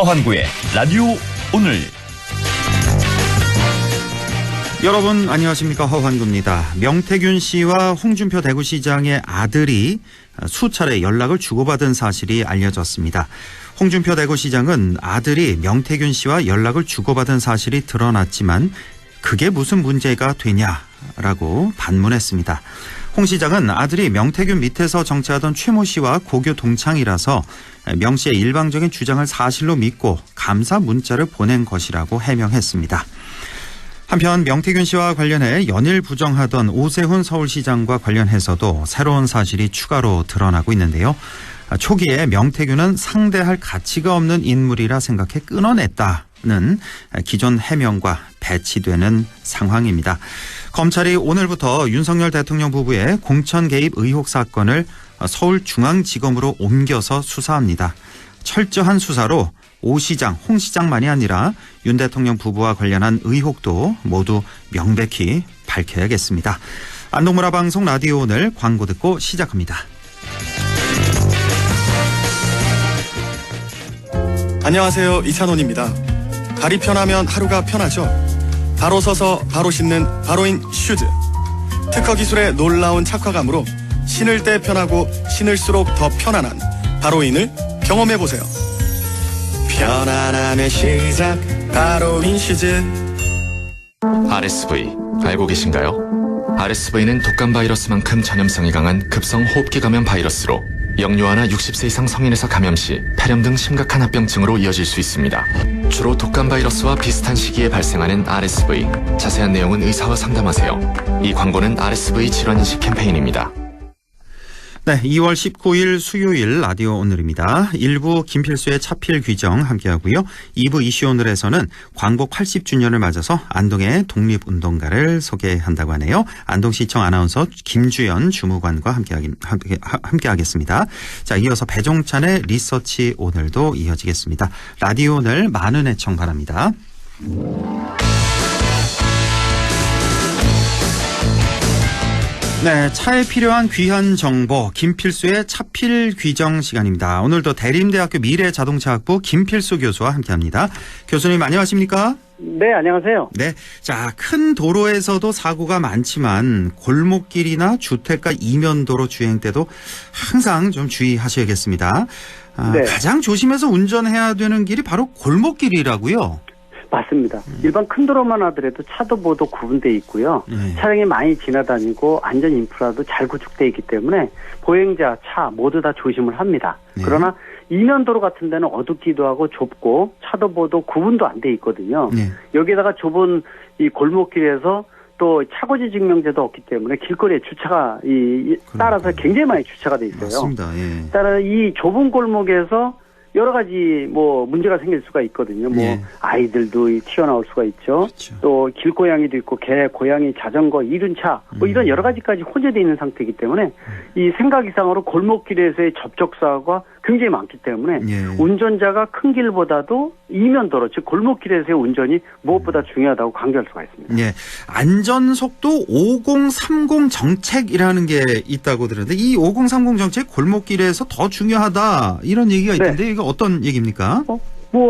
허환구의 라디오 오늘. 여러분 안녕하십니까, 허환구입니다. 명태균 씨와 홍준표 대구시장의 아들이 수차례 연락을 주고받은 사실이 알려졌습니다. 홍준표 대구시장은 아들이 명태균 씨와 연락을 주고받은 사실이 드러났지만 그게 무슨 문제가 되냐라고 반문했습니다. 홍 시장은 아들이 명태균 밑에서 정치하던 최모 씨와 고교 동창이라서 명 씨의 일방적인 주장을 사실로 믿고 감사 문자를 보낸 것이라고 해명했습니다. 한편 명태균 씨와 관련해 연일 부정하던 오세훈 서울시장과 관련해서도 새로운 사실이 추가로 드러나고 있는데요. 초기에 명태균은 상대할 가치가 없는 인물이라 생각해 끊어냈다는 기존 해명과 배치되는 상황입니다. 검찰이 오늘부터 윤석열 대통령 부부의 공천 개입 의혹 사건을 서울중앙지검으로 옮겨서 수사합니다. 철저한 수사로 오 시장, 홍 시장만이 아니라 윤 대통령 부부와 관련한 의혹도 모두 명백히 밝혀야겠습니다. 안동문화 방송 라디오 오늘 광고 듣고 시작합니다. 안녕하세요, 이찬원입니다. 발이 편하면 하루가 편하죠. 바로 서서 바로 신는 바로인 슈즈. 특허 기술의 놀라운 착화감으로 신을 때 편하고 신을수록 더 편안한 바로인을 경험해보세요. 편안함의 시작, 바로인 슈즈. RSV 알고 계신가요? RSV는 독감 바이러스만큼 전염성이 강한 급성 호흡기 감염 바이러스로 영유아나 60세 이상 성인에서 감염 시 폐렴 등 심각한 합병증으로 이어질 수 있습니다. 주로 독감 바이러스와 비슷한 시기에 발생하는 RSV. 자세한 내용은 의사와 상담하세요. 이 광고는 RSV 질환인식 캠페인입니다. 네, 2월 19일 수요일 라디오 오늘입니다. 1부 김필수의 차필 규정 함께하고요. 2부 이슈 오늘에서는 광복 80주년을 맞아서 안동의 독립운동가를 소개한다고 하네요. 안동시청 아나운서 김주연 주무관과 함께하겠습니다. 자, 이어서 배종찬의 리서치 오늘도 이어지겠습니다. 라디오 오늘 많은 애청 바랍니다. 네, 차에 필요한 귀한 정보 김필수의 차필 귀정 시간입니다. 오늘도 대림대학교 미래자동차학부 김필수 교수와 함께합니다. 교수님 안녕하십니까? 네, 안녕하세요. 네, 자, 큰 도로에서도 사고가 많지만 골목길이나 주택가 이면도로 주행 때도 항상 좀 주의하셔야겠습니다. 네. 가장 조심해서 운전해야 되는 길이 바로 골목길이라고요? 맞습니다. 일반 큰 도로만 하더라도 차도 모두 구분되어 있고요. 차량이 많이 지나다니고 안전 인프라도 잘 구축되어 있기 때문에 보행자, 차 모두 다 조심을 합니다. 그러나 이면도로 같은 데는 어둡기도 하고 좁고 차도 모두 구분도 안 돼 있거든요. 여기에다가 좁은 이 골목길에서 또 차고지 증명제도 없기 때문에 길거리에 주차가 따라서 굉장히 많이 주차가 돼 있어요. 맞습니다. 예. 따라 이 좁은 골목에서 여러 가지 문제가 생길 수가 있거든요. 아이들도 튀어나올 수가 있죠. 그렇죠. 또 길고양이도 있고 개, 고양이, 자전거, 이륜차 이런 여러 가지까지 혼재되어 있는 상태이기 때문에 이 생각 이상으로 골목길에서의 접촉사고가 굉장히 많기 때문에 운전자가 큰 길보다도 이면도로 즉 골목길에서의 운전이 무엇보다 중요하다고 강조할 수가 있습니다. 예, 안전속도 5030 정책이라는 게 있다고 들었는데 이 5030 정책 골목길에서 더 중요하다 이런 얘기가 있던데 이거 어떤 얘기입니까?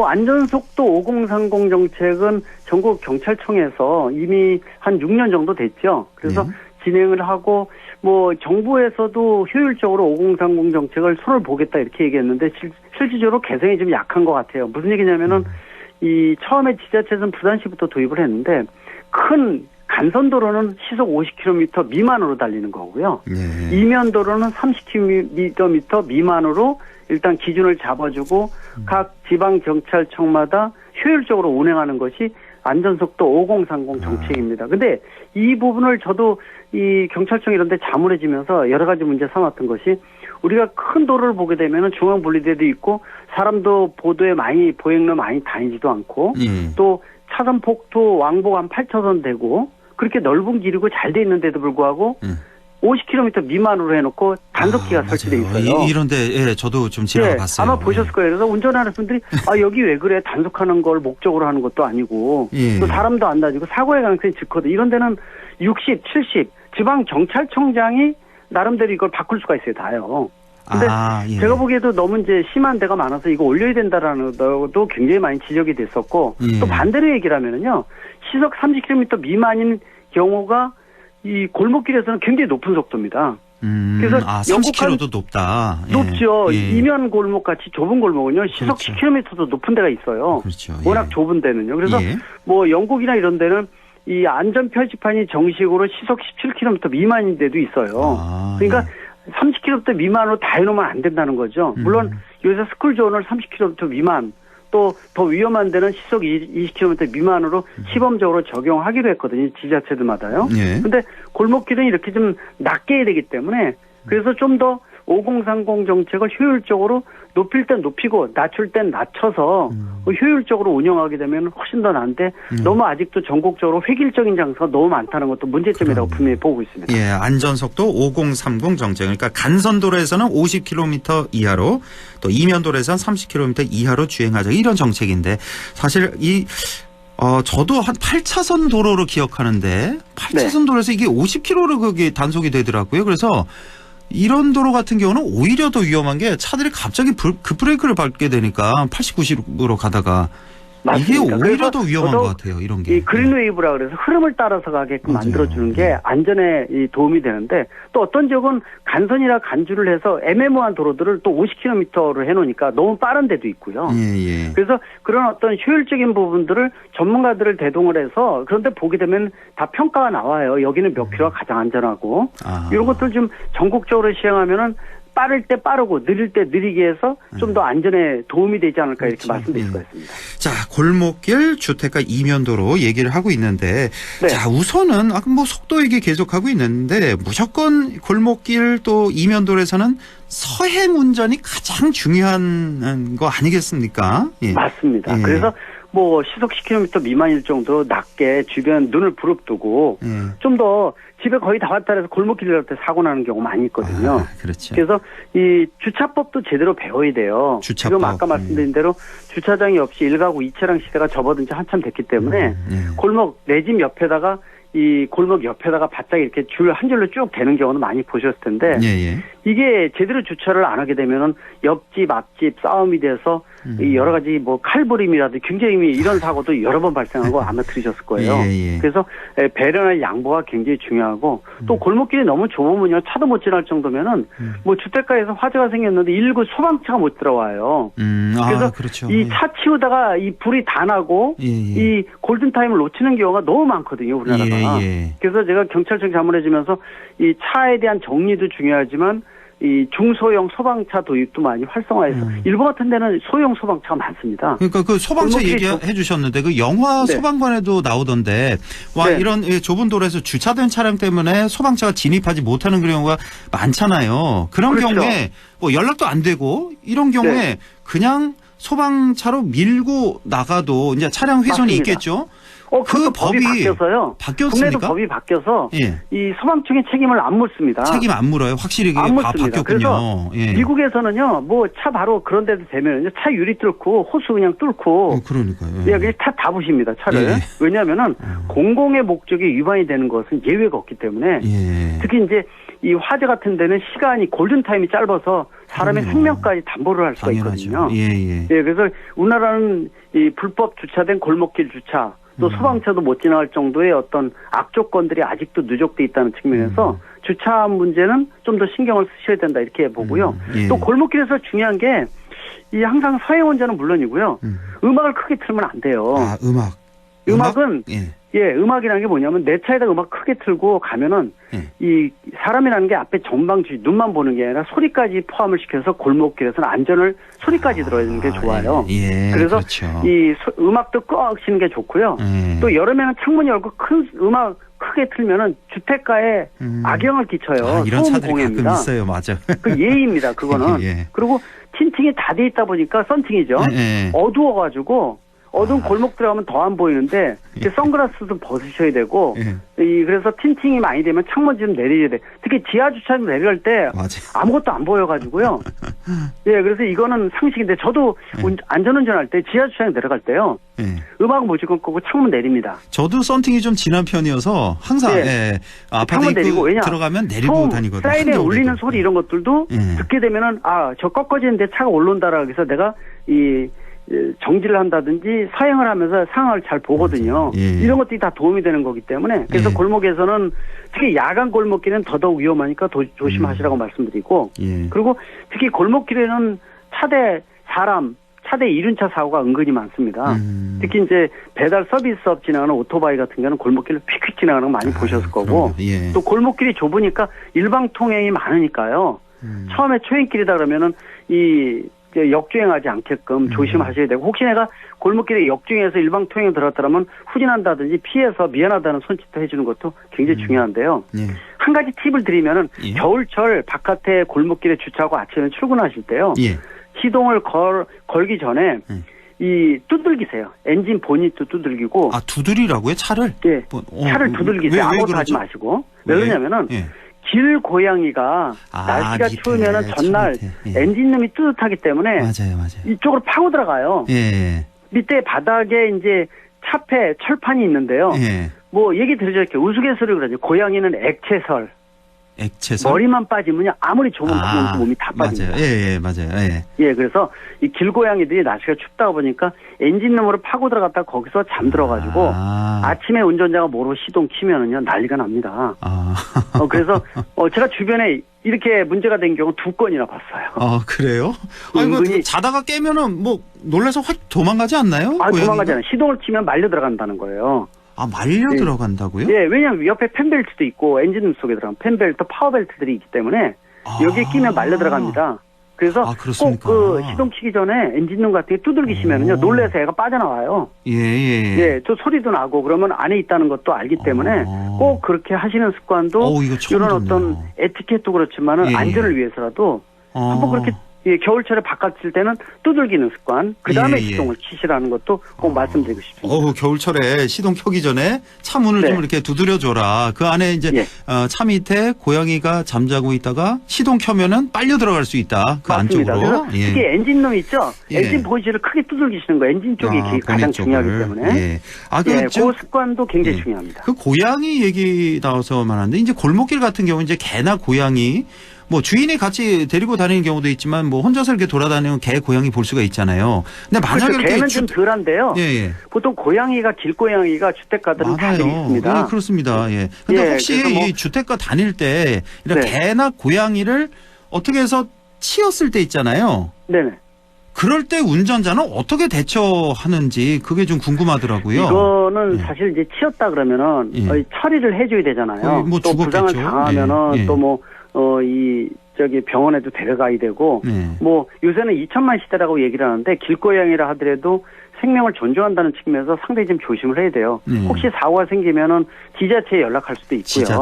안전속도 5030 정책은 전국 경찰청에서 이미 한 6년 정도 됐죠. 그래서 진행을 하고 정부에서도 효율적으로 5030 정책을 손을 보겠다 이렇게 얘기했는데 실질적으로 개성이 좀 약한 것 같아요. 무슨 얘기냐면은 이 처음에 지자체에서는 부산시부터 도입을 했는데 큰 간선도로는 시속 50km 미만으로 달리는 거고요. 이면도로는 30km 미만으로 일단 기준을 잡아주고 각 지방경찰청마다 효율적으로 운행하는 것이 안전속도 5030 정책입니다. 근데 이 부분을 저도 이 경찰청 이런 데 자문해지면서 여러 가지 문제 삼았던 것이 우리가 큰 도로를 보게 되면 중앙분리대도 있고 사람도 보행로 많이 다니지도 않고 또 차선 폭도 왕복 한 8차선 되고 그렇게 넓은 길이고 잘 돼 있는데도 불구하고 50km 미만으로 해놓고 단속키가 설치돼 있어요. 이런데 저도 좀 지나가 봤어요. 아마 보셨을 거예요. 그래서 운전하는 분들이 여기 왜 그래? 단속하는 걸 목적으로 하는 것도 아니고 또 사람도 안 다니고 사고의 가능성이 짙거든. 이런 데는 60, 70 지방 경찰청장이 나름대로 이걸 바꿀 수가 있어요. 다요. 근데 예. 제가 보기에도 너무 이제 심한 데가 많아서 이거 올려야 된다라는 것도 굉장히 많이 지적이 됐었고 예. 또 반대로 얘기를 하면은요. 시속 30km 미만인 경우가 이 골목길에서는 굉장히 높은 속도입니다. 그래서 30km도 높다. 예. 높죠. 예. 이면 골목 같이 좁은 골목은요. 시속 그렇죠. 10km도 높은 데가 있어요. 그렇죠. 워낙 예. 좁은 데는요. 그래서 예. 뭐 영국이나 이런 데는 이 안전 표지판이 정식으로 시속 17km 미만인 데도 있어요. 그러니까 30km 미만으로 다 해놓으면 안 된다는 거죠. 물론 요새 스쿨존을 30km 미만 또 더 위험한 데는 시속 20km 미만으로 시범적으로 적용하기로 했거든요. 지자체들마다요. 예. 근데 골목길은 이렇게 좀 낮게 해야 되기 때문에 그래서 좀 더 5030 정책을 효율적으로 높일 땐 높이고 낮출 땐 낮춰서 효율적으로 운영하게 되면 훨씬 더 나은데 너무 아직도 전국적으로 획일적인 장소가 너무 많다는 것도 문제점이라고 분명히 보고 있습니다. 예, 안전속도 5030 정책. 그러니까 간선도로에서는 50km 이하로 또 이면도로에서는 30km 이하로 주행하자 이런 정책인데 사실 저도 한 8차선 도로로 기억하는데 8차선 도로에서 이게 50km로 그게 단속이 되더라고요. 그래서 이런 도로 같은 경우는 오히려 더 위험한 게 차들이 갑자기 급브레이크를 밟게 되니까 80, 90으로 가다가 맞습니다. 이게 오히려 그래서 더 위험한 것 같아요. 이런 게. 이 그린웨이브라 그래서 흐름을 따라서 가게끔 맞아요. 만들어주는 게 안전에 도움이 되는데 또 어떤 지역은 간선이나 간주를 해서 애매모호한 도로들을 또 50km로 해놓으니까 너무 빠른 데도 있고요. 예. 그래서 그런 어떤 효율적인 부분들을 전문가들을 대동을 해서 그런데 보게 되면 다 평가가 나와요. 여기는 몇 킬로가 가장 안전하고 이런 것들 좀 전국적으로 시행하면은 빠를 때 빠르고 느릴 때 느리게 해서 좀 더 안전에 도움이 되지 않을까 이렇게 말씀드릴 수가 있습니다. 자, 골목길, 주택가 이면도로 얘기를 하고 있는데 네. 자, 우선은 아까 뭐 속도 얘기 계속하고 있는데 무조건 골목길 또 이면도로에서는 서행 운전이 가장 중요한 거 아니겠습니까? 예. 맞습니다. 예. 그래서 뭐 시속 10km 미만일 정도로 낮게 주변 눈을 부릅뜨고 좀 더 집에 거의 다 왔다 해서 골목길을 갈 때 사고 나는 경우 많이 있거든요. 그렇죠. 그래서 이 주차법도 제대로 배워야 돼요. 주차법. 지금 아까 말씀드린 대로 주차장이 없이 1가구 2차량 시대가 접어든 지 한참 됐기 때문에 골목 내 집 옆에다가 이 골목 옆에다가 바짝 이렇게 줄 한 줄로 쭉 대는 경우는 많이 보셨을 텐데 이게 제대로 주차를 안 하게 되면은 옆집 앞집 싸움이 돼서 이 여러 가지 뭐 칼부림이라든지 굉장히 이런 사고도 여러 번 발생한 거 아마 들으셨을 거예요. 그래서 배려나 양보가 굉장히 중요하고 또 골목길이 너무 좁으면요 차도 못 지날 정도면은 뭐 주택가에서 화재가 생겼는데 119 소방차가 못 들어와요. 그래서 그렇죠. 이 차 치우다가 이 불이 다 나고 이 골든타임을 놓치는 경우가 너무 많거든요 우리나라가. 그래서 제가 경찰청 자문해주면서 이 차에 대한 정리도 중요하지만 이 중소형 소방차 도입도 많이 활성화해서 일본 같은 데는 소형 소방차가 많습니다. 그러니까 그 소방차 얘기해 주셨는데 그 영화 소방관에도 나오던데 이런 좁은 도로에서 주차된 차량 때문에 소방차가 진입하지 못하는 그런 경우가 많잖아요. 그런 경우에 뭐 연락도 안 되고 이런 경우에 그냥 소방차로 밀고 나가도 이제 차량 훼손이 있겠죠. 그 법이 바뀌어서요. 바뀌었습니까? 국내도 법이 바뀌어서 이 소방청의 책임을 안 묻습니다. 책임 안 물어요. 확실히 안 묻습니다. 바뀌었군요. 그래서 미국에서는요, 뭐 차 바로 그런 데도 되면요, 차 유리 뚫고 호수 그냥 뚫고, 그러니까요. 그냥 다 부십니다 차를. 왜냐하면은 공공의 목적에 위반이 되는 것은 예외가 없기 때문에 특히 이제 이 화재 같은 데는 시간이 골든 타임이 짧아서 사람의 생명까지 담보를 할 수가 있거든요. 그래서 우리나라는 이 불법 주차된 골목길 주차. 또 소방차도 못 지나갈 정도의 어떤 악조건들이 아직도 누적돼 있다는 측면에서 주차 문제는 좀 더 신경을 쓰셔야 된다 이렇게 보고요. 또 골목길에서 중요한 게 이 항상 서행 운전은 물론이고요. 음악을 크게 틀면 안 돼요. 음악은 음악이라는 게 뭐냐면 내 차에다 음악 크게 틀고 가면은 이 사람이라는 게 앞에 전방주의 눈만 보는 게 아니라 소리까지 포함을 시켜서 골목길에서는 안전을 소리까지 들어주는 게 좋아요. 그래서 이 음악도 끄 치는 게 좋고요. 또 여름에는 창문 열고 큰 음악 크게 틀면은 주택가에 악영을 끼쳐요. 이런 소음 차들이 공해입니다. 가끔 있어요. 맞아. 그 예의입니다. 그거는. 그리고 틴팅이 다 돼 있다 보니까 썬팅이죠. 어두워가지고 어두운 골목 들어가면 더 안 보이는데 선글라스도 벗으셔야 되고 예. 그래서 틴팅이 많이 되면 창문 좀 내려야 돼. 특히 지하 주차장 내려갈 때 맞아요. 아무것도 안 보여가지고요. 예, 그래서 이거는 상식인데 저도 안전운전할 때 지하 주차장 내려갈 때요. 예. 음악은 무조건 끄고 창문 내립니다. 저도 썬팅이 좀 진한 편이어서 항상 네. 예. 아파트 창문 입구 내리고 왜냐 들어가면 내리고 소음, 다니거든요. 사이렌 한겨울에도. 울리는 소리 이런 것들도 예. 듣게 되면은 저 꺾어지는데 차가 올라온다라 해서 내가 정지를 한다든지 사행을 하면서 상황을 잘 보거든요. 예. 이런 것들이 다 도움이 되는 거기 때문에 그래서 예. 골목에서는 특히 야간 골목길은 더더욱 위험하니까 조심하시라고 말씀드리고 예. 그리고 특히 골목길에는 차대 이륜차 사고가 은근히 많습니다. 특히 이제 배달 서비스업 지나가는 오토바이 같은 경우는 골목길을 휙휙 지나가는 거 많이 보셨을 거고 예. 또 골목길이 좁으니까 일방 통행이 많으니까요. 처음에 초행길이다 그러면은 이제 역주행하지 않게끔 조심하셔야 되고 혹시 내가 골목길에 역주행해서 일방 통행 들어갔다면 후진한다든지 피해서 미안하다는 손짓도 해주는 것도 굉장히 중요한데요. 예. 한 가지 팁을 드리면은 예. 겨울철 바깥에 골목길에 주차하고 아침에 출근하실 때요. 예. 시동을 걸기 전에 이 두들기세요. 엔진 보닛도 두들기고. 아, 두드리라고요? 차를? 예. 차를 두들기세요. 아무것도 하지 마시고. 왜 그러냐면은 예. 길 고양이가 날씨가 밑에, 추우면은 전날 차 밑에. 예. 엔진룸이 뜨뜻하기 때문에 맞아요. 이쪽으로 파고 들어가요. 예. 밑에 바닥에 이제 차폐 철판이 있는데요. 예. 뭐 얘기 들으셨죠? 우스갯소리 그러죠. 고양이는 액체설. 액체설. 머리만 빠지면요 아무리 좁은 구멍도 몸이 다 빠집니다. 맞아요. 예, 맞아요. 예. 예, 그래서 이 길고양이들이 날씨가 춥다 보니까 엔진룸으로 파고 들어갔다 거기서 잠들어가지고 아침에 운전자가 모르고 시동 키면은요 난리가 납니다. 그래서 제가 주변에 이렇게 문제가 된 경우 2건이나 봤어요. 그래요? 아니, 은근히 자다가 깨면은 뭐 놀라서 확 도망가지 않나요? 도망가잖아요. 시동을 키면 말려 들어간다는 거예요. 말려 들어간다고요? 예, 왜냐하면 옆에 펜벨트도 있고 엔진룸 속에 들어가면 펜벨트, 파워벨트들이 있기 때문에 여기에 끼면 말려 들어갑니다. 그래서 꼭 그 시동 키기 전에 엔진룸 같은 게 두들기시면은요 놀래서 애가 빠져나와요. 예, 저 소리도 나고 그러면 안에 있다는 것도 알기 때문에 꼭 그렇게 하시는 습관도 이런 어떤 에티켓도 그렇지만은 안전을 위해서라도 한번 그렇게 겨울철에 바깥일 때는 두들기는 습관, 그 다음에 시동을 키시라는 것도 꼭 말씀드리고 싶습니다. 겨울철에 시동 켜기 전에 차 문을 좀 이렇게 두드려줘라. 그 안에 이제 차 밑에 고양이가 잠자고 있다가 시동 켜면은 빨려 들어갈 수 있다. 그 맞습니다. 안쪽으로. 그래서 특히 엔진룸 있죠? 엔진 보이시를 크게 두들기시는 거, 엔진 쪽이 가장 중요하기 때문에. 그 습관도 굉장히 중요합니다. 그 고양이 얘기 나와서 말하는데 이제 골목길 같은 경우 이제 개나 고양이 뭐 주인이 같이 데리고 다니는 경우도 있지만 뭐 혼자서 이렇게 돌아다니는 개, 고양이 볼 수가 있잖아요. 근데 만약에 그렇죠. 개는 좀 덜한데요. 보통 고양이가 길고양이가 주택가들은 다들 있습니다. 네, 그렇습니다. 근데 혹시 이 주택가 다닐 때 이런 개나 고양이를 어떻게 해서 치었을 때 있잖아요. 네네. 그럴 때 운전자는 어떻게 대처하는지 그게 좀 궁금하더라고요. 이거는 사실 이제 치었다 그러면은 처리를 해줘야 되잖아요. 뭐 또 부상을 당하면은 또 뭐 병원에도 데려가야 되고, 뭐, 요새는 2000만 시대라고 얘기를 하는데, 길고양이라 하더라도 생명을 존중한다는 측면에서 상당히 좀 조심을 해야 돼요. 혹시 사고가 생기면은 지자체에 연락할 수도 있고요.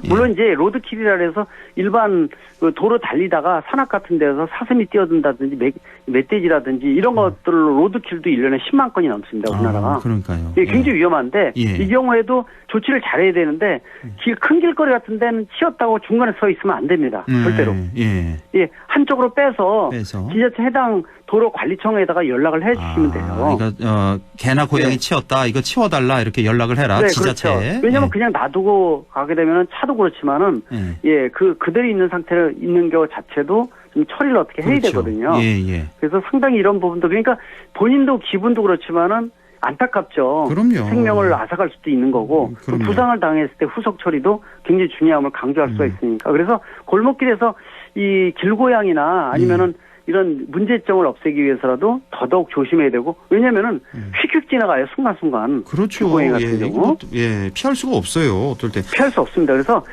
물론 이제 로드킬이라 해서 일반 도로 달리다가 산악 같은 데서 사슴이 뛰어든다든지 멧돼지라든지 이런 것들로 로드킬도 1년에 10만 건이 넘습니다. 우리나라가. 그러니까요. 굉장히 위험한데 이 경우에도 조치를 잘해야 되는데 큰 길거리 같은 데는 치웠다고 중간에 서 있으면 안 됩니다. 절대로. 한쪽으로 빼서 지자체 해당 도로관리청에다가 연락을 해주시면 돼요. 그러니까 개나 고양이 치웠다. 이거 치워달라 이렇게 연락을 해라. 지자체에. 그렇죠. 왜냐하면 그냥 놔두고 가게 되면은 차도 그렇지만은 그대로 있는 상태로 있는 경우 자체도 좀 처리를 어떻게 해야 되거든요. 그래서 상당히 이런 부분도 그러니까 본인도 기분도 그렇지만은 안타깝죠. 그럼요. 생명을 앗아갈 수도 있는 거고 부상을 당했을 때 후속 처리도 굉장히 중요함을 강조할 수가 있으니까. 그래서 골목길에서 이 길고양이나 아니면은 이런 문제점을 없애기 위해서라도 더더욱 조심해야 되고 왜냐면은 휙휙 지나가요 순간순간. 그렇죠. 길고양이 같은 경우. 피할 수가 없어요. 어떨 때. 피할 수 없습니다. 그래서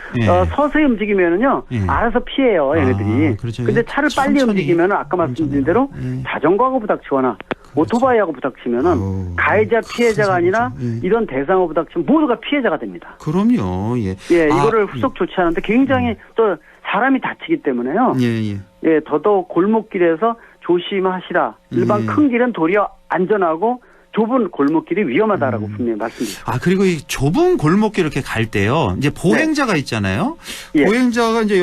서서히 움직이면은요 알아서 피해요 얘네들이. 근데 차를 빨리 움직이면은 아까 말씀드린 대로 자전거하고 부닥치거나 오토바이하고 부닥치면은 가해자 피해자가 아니라 이런 대상하고 부닥치면 모두가 피해자가 됩니다. 그럼요. 이거를 후속 조치하는데 굉장히 또 사람이 다치기 때문에요. 더더욱 골목길에서 조심하시라. 일반 큰 길은 도리어 안전하고 좁은 골목길이 위험하다라고 분명히 말씀드립니다. 아, 그리고 이 좁은 골목길 이렇게 갈 때요. 이제 보행자가 있잖아요. 예. 보행자가 이제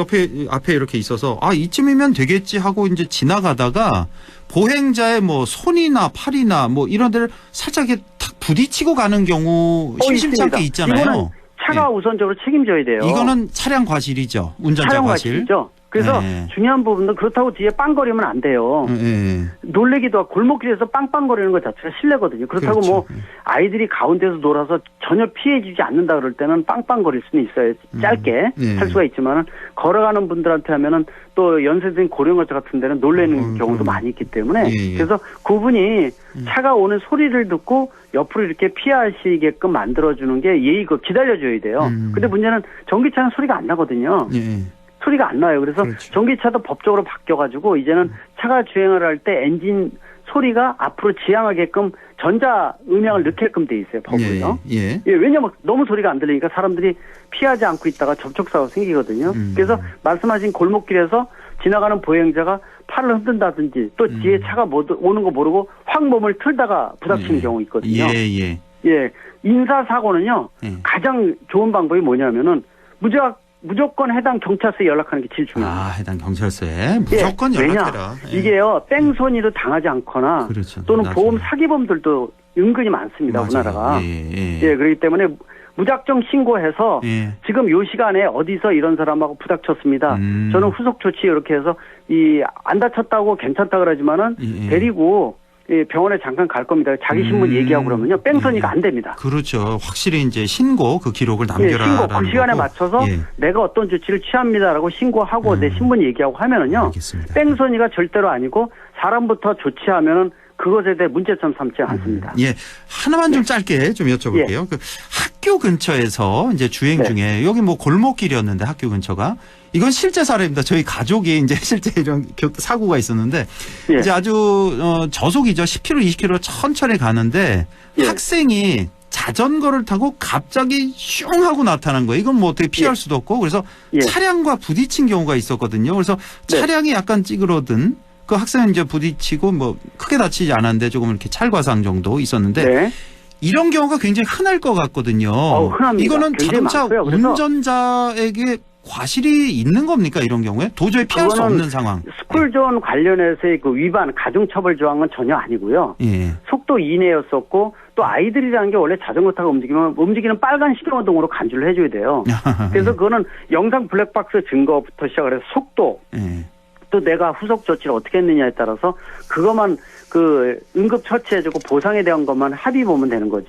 앞에 이렇게 있어서 아, 이쯤이면 되겠지 하고 이제 지나가다가 보행자의 뭐 손이나 팔이나 뭐 이런 데를 살짝 이렇게 탁 부딪히고 가는 경우 심심찮게 있습니다. 있잖아요. 이거는 차가 우선적으로 책임져야 돼요. 이거는 차량 과실이죠. 운전자 차량 과실. 과실이죠. 그래서 네. 중요한 부분은 그렇다고 뒤에 빵거리면 안 돼요. 예. 놀래기도 하고 골목길에서 빵빵거리는 것 자체가 실례거든요. 그렇다고 그렇죠. 뭐 아이들이 가운데서 놀아서 전혀 피해주지 않는다 그럴 때는 빵빵거릴 수는 있어요. 짧게 예. 할 수가 있지만은 걸어가는 분들한테 하면은 또 연세든 고령자 같은 데는 놀래는 경우도 많이 있기 때문에 예. 그래서 그분이 차가 오는 소리를 듣고 옆으로 이렇게 피하시게끔 만들어주는 게 예의고 기다려줘야 돼요. 근데 문제는 전기차는 소리가 안 나거든요. 예. 소리가 안 나요. 그래서 그렇죠. 전기차도 법적으로 바뀌어가지고 이제는 차가 주행을 할 때 엔진 소리가 앞으로 지향하게끔 전자 음향을 넣게끔 돼 있어요. 법으로요. 예. 예, 왜냐면 너무 소리가 안 들리니까 사람들이 피하지 않고 있다가 접촉사고가 생기거든요. 그래서 말씀하신 골목길에서 지나가는 보행자가 팔을 흔든다든지 또 뒤에 차가 오는 거 모르고 확 몸을 틀다가 부닥치는 경우 있거든요. 예. 예, 인사사고는요. 예. 가장 좋은 방법이 뭐냐면은 무조건 해당 경찰서에 연락하는 게 제일 중요합니다. 아, 해당 경찰서에 무조건 연락해라. 왜냐? 이게요, 뺑소니로 당하지 않거나 그렇죠. 또는 나중에. 보험 사기범들도 은근히 많습니다. 맞아요. 우리나라가. 예. 그렇기 때문에 무작정 신고해서 예. 지금 요 시간에 어디서 이런 사람하고 부닥쳤습니다. 저는 후속 조치 이렇게 해서 안 다쳤다고 괜찮다 그러지만은 예. 데리고 병원에 잠깐 갈 겁니다. 자기 신문 얘기하고 그러면요. 뺑소니가 안 됩니다. 그렇죠. 확실히 이제 신고 그 기록을 예, 남겨라. 신고 그 시간에 맞춰서 내가 어떤 조치를 취합니다라고 신고하고 내 신문 얘기하고 하면은요. 알겠습니다. 뺑소니가 절대로 아니고 사람부터 조치하면은 그것에 대해 문제점 삼지 않습니다. 예. 하나만 좀 짧게 좀 여쭤볼게요. 그 학교 근처에서 이제 주행 중에 여기 뭐 골목길이었는데 학교 근처가 이건 실제 사례입니다. 저희 가족이 이제 실제 이런 사고가 있었는데 이제 아주 저속이죠. 10km, 20km 천천히 가는데 학생이 자전거를 타고 갑자기 슝 하고 나타난 거예요. 이건 뭐 어떻게 피할 수도 없고 그래서 차량과 부딪힌 경우가 있었거든요. 그래서 차량이 약간 찌그러든 그 학생은 이제 부딪히고 뭐 크게 다치지 않았는데 조금 이렇게 찰과상 정도 있었는데 이런 경우가 굉장히 흔할 것 같거든요. 흔합니다. 이거는 자동차 많고요. 운전자에게 과실이 있는 겁니까? 이런 경우에 도저히 피할 수 없는 상황. 스쿨존 관련해서의 그 위반 가중처벌 조항은 전혀 아니고요. 예. 속도 이내였었고 또 아이들이라는 게 원래 자전거 타고 움직이는 빨간 신호등으로 간주를 해줘야 돼요. 그래서 그거는 영상 블랙박스 증거부터 시작을 해서 속도 또 내가 후속 조치를 어떻게 했느냐에 따라서 그것만 그 응급 처치해주고 보상에 대한 것만 합의 보면 되는 거지.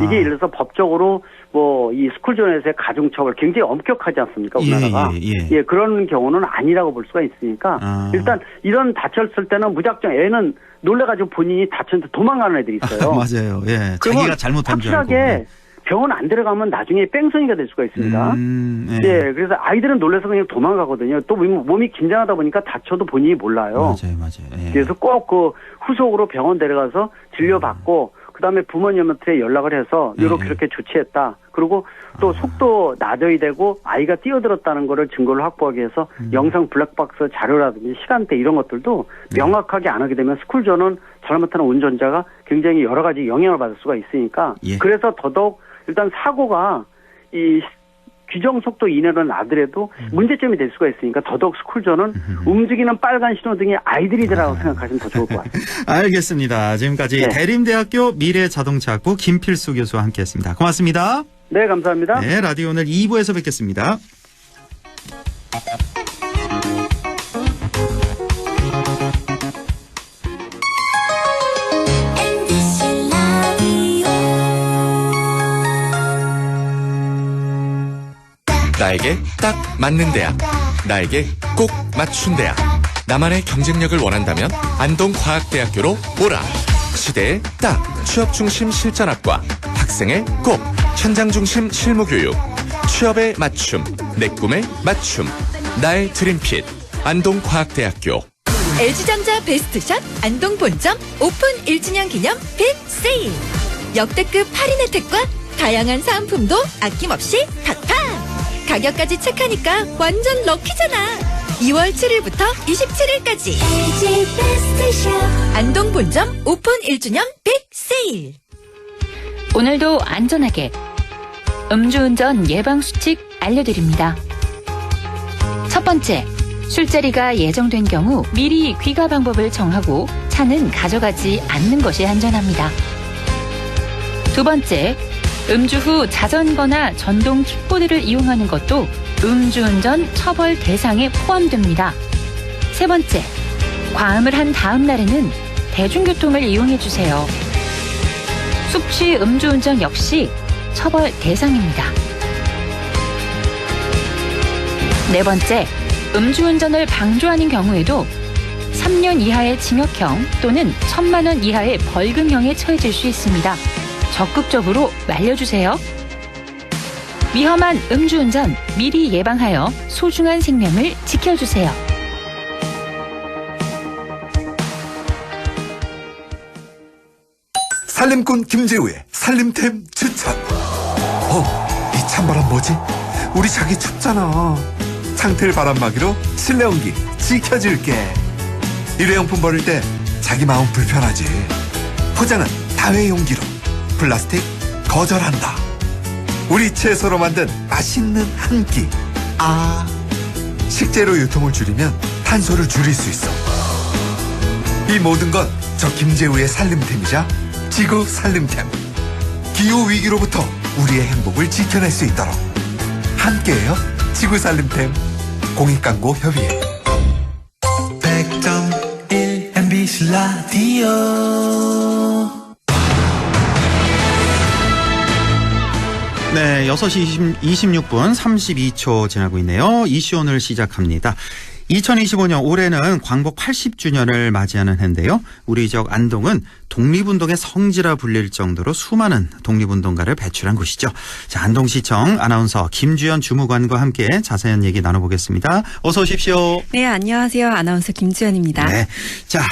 이게 예를 들어서 법적으로 뭐 이 스쿨존에서의 가중처벌 굉장히 엄격하지 않습니까? 우리나라가. 예, 그런 경우는 아니라고 볼 수가 있으니까 일단 이런 다쳤을 때는 무작정 애는 놀래가지고 본인이 다쳤는데 도망가는 애들이 있어요. 맞아요. 예, 자기가 잘못한 줄 알고. 확실하게 병원 안 들어가면 나중에 뺑소니가 될 수가 있습니다. 예, 그래서 아이들은 놀라서 그냥 도망가거든요. 또 몸이 긴장하다 보니까 다쳐도 본인이 몰라요. 맞아요. 예. 그래서 꼭 그 후속으로 병원 데려가서 진료받고 그다음에 부모님한테 연락을 해서 이렇게 조치했다. 그리고 또 속도 낮아야 되고 아이가 뛰어들었다는 거를 증거를 확보하기 위해서 영상 블랙박스 자료라든지 시간대 이런 것들도 명확하게 안 하게 되면 스쿨존은 잘못하는 운전자가 굉장히 여러 가지 영향을 받을 수가 있으니까 그래서 더더욱 일단 사고가 이 규정 속도 이내로 나더라도 문제점이 될 수가 있으니까 더더욱 스쿨존은 움직이는 빨간 신호등이 아이들이라고 생각하시면 더 좋을 것 같습니다. 알겠습니다. 지금까지 대림대학교 미래자동차학부 김필수 교수와 함께했습니다. 고맙습니다. 네, 감사합니다. 네, 라디오 오늘 2부에서 뵙겠습니다. 나에게 딱 맞는 대학, 나에게 꼭 맞춘 대학. 나만의 경쟁력을 원한다면 안동과학대학교로 오라. 시대의 딱 취업 중심 실전학과, 학생의 꼭 현장 중심 실무교육, 취업의 맞춤, 내 꿈의 맞춤, 나의 드림핏 안동과학대학교. LG전자 베스트샷 안동 본점 오픈 1주년 기념 빅 세일. 역대급 할인 혜택과 다양한 사은품도 아낌없이 팍팍. 가격까지 체크하니까 완전 럭키잖아. 2월 7일부터 27일까지 안동 본점 오픈 1주년 빅 세일. 오늘도 안전하게 음주운전 예방수칙 알려드립니다. 첫 번째, 술자리가 예정된 경우 미리 귀가 방법을 정하고 차는 가져가지 않는 것이 안전합니다. 두 번째, 음주 후 자전거나 전동 킥보드를 이용하는 것도 음주운전 처벌 대상에 포함됩니다. 세 번째, 과음을 한 다음 날에는 대중교통을 이용해 주세요. 숙취 음주운전 역시 처벌 대상입니다. 네 번째, 음주운전을 방조하는 경우에도 3년 이하의 징역형 또는 1,000만 원 이하의 벌금형에 처해질 수 있습니다. 적극적으로 말려주세요. 위험한 음주운전 미리 예방하여 소중한 생명을 지켜주세요. 살림꾼 김재우의 살림템 추천. 이 찬바람 뭐지? 우리 자기 춥잖아. 창틀 바람막이로 실내 온기 지켜줄게. 일회용품 버릴 때 자기 마음 불편하지. 포장은 다회용기로. 플라스틱 거절한다. 우리 채소로 만든 맛있는 한 끼. 식재료 유통을 줄이면 탄소를 줄일 수 있어. 이 모든 건 저 김재우의 살림템이자 지구 살림템. 기후위기로부터 우리의 행복을 지켜낼 수 있도록 함께해요. 지구 살림템. 공익광고협의회. 100.1 MBC 라디오. 네, 6시 26분 32초 지나고 있네요. 이슈 오늘 시작합니다. 2025년 올해는 광복 80주년을 맞이하는 해인데요. 우리 지역 안동은 독립운동의 성지라 불릴 정도로 수많은 독립운동가를 배출한 곳이죠. 자, 안동시청 아나운서 김주연 주무관과 함께 자세한 얘기 나눠보겠습니다. 어서 오십시오. 네, 안녕하세요. 아나운서 김주연입니다. 네, 자,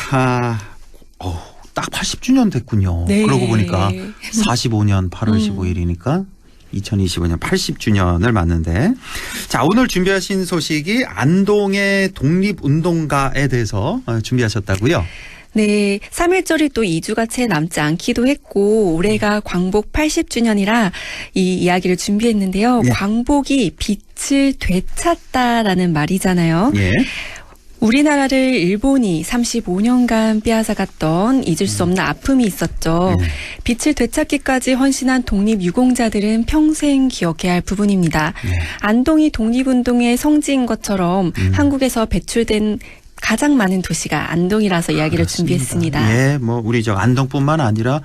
딱 80주년 됐군요. 네. 그러고 보니까 45년 8월 15일이니까 2025년 80주년을 맞는데, 자, 오늘 준비하신 소식이 안동의 독립운동가에 대해서 준비하셨다고요? 네, 3.1절이 또 2주가 채 남지 않기도 했고 올해가 광복 80주년이라 이 이야기를 준비했는데요. 예. 광복이 빛을 되찾다라는 말이잖아요. 예. 우리나라를 일본이 35년간 빼앗아갔던 잊을 수 없는 아픔이 있었죠. 빛을 되찾기까지 헌신한 독립유공자들은 평생 기억해야 할 부분입니다. 안동이 독립운동의 성지인 것처럼 한국에서 배출된 가장 많은 도시가 안동이라서 이야기를 그렇습니다. 준비했습니다. 예, 뭐 우리 저 안동뿐만 아니라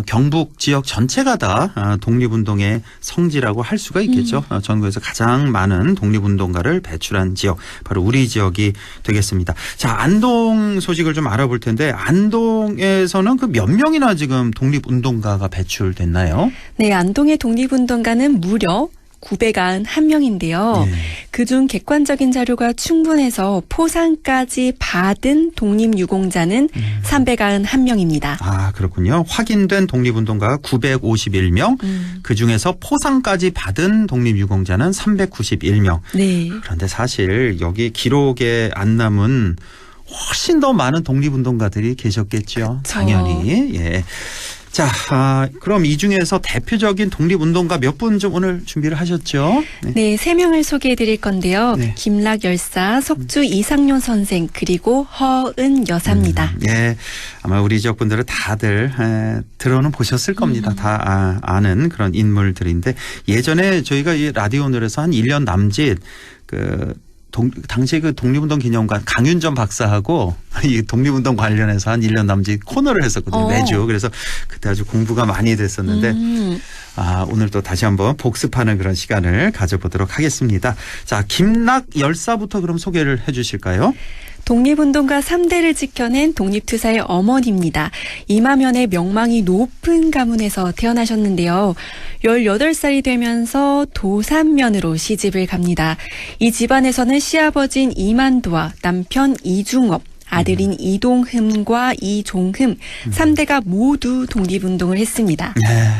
경북 지역 전체가 다 독립운동의 성지라고 할 수가 있겠죠. 전국에서 가장 많은 독립운동가를 배출한 지역, 바로 우리 지역이 되겠습니다. 자, 안동 소식을 좀 알아볼 텐데, 안동에서는 그 몇 명이나 지금 독립운동가가 배출됐나요? 네, 안동의 독립운동가는 무려 991명인데요. 그중 객관적인 자료가 충분해서 포상까지 받은 독립유공자는 391명입니다. 아, 그렇군요. 확인된 독립운동가가 951명, 그중에서 포상까지 받은 독립유공자는 391명. 네. 그런데 사실 여기 기록에 안 남은 훨씬 더 많은 독립운동가들이 계셨겠죠. 당연히. 예. 자, 그럼 이 중에서 대표적인 독립운동가 몇 분 좀 오늘 준비를 하셨죠? 네, 3명을 소개해 드릴 건데요. 네. 김락 열사, 석주 이상용 선생, 그리고 허은 여사입니다. 예, 아마 우리 지역 분들은 다들 들어는 보셨을 겁니다. 다 아는 그런 인물들인데, 예전에 저희가 이 라디오 오늘에서 한 1년 남짓 당시 그 독립운동 기념관 강윤전 박사하고 이 독립운동 관련해서 한 1년 남짓 코너를 했었거든요. 매주. 그래서 그때 아주 공부가 많이 됐었는데 오늘 또 다시 한번 복습하는 그런 시간을 가져보도록 하겠습니다. 자, 김락 열사부터 그럼 소개를 해 주실까요? 독립운동가 3대를 지켜낸 독립투사의 어머니입니다. 이마면의 명망이 높은 가문에서 태어나셨는데요. 18살이 되면서 도산면으로 시집을 갑니다. 이 집안에서는 시아버지인 이만도와 남편 이중업, 아들인 이동흠과 이종흠 3대가 모두 독립운동을 했습니다. 네.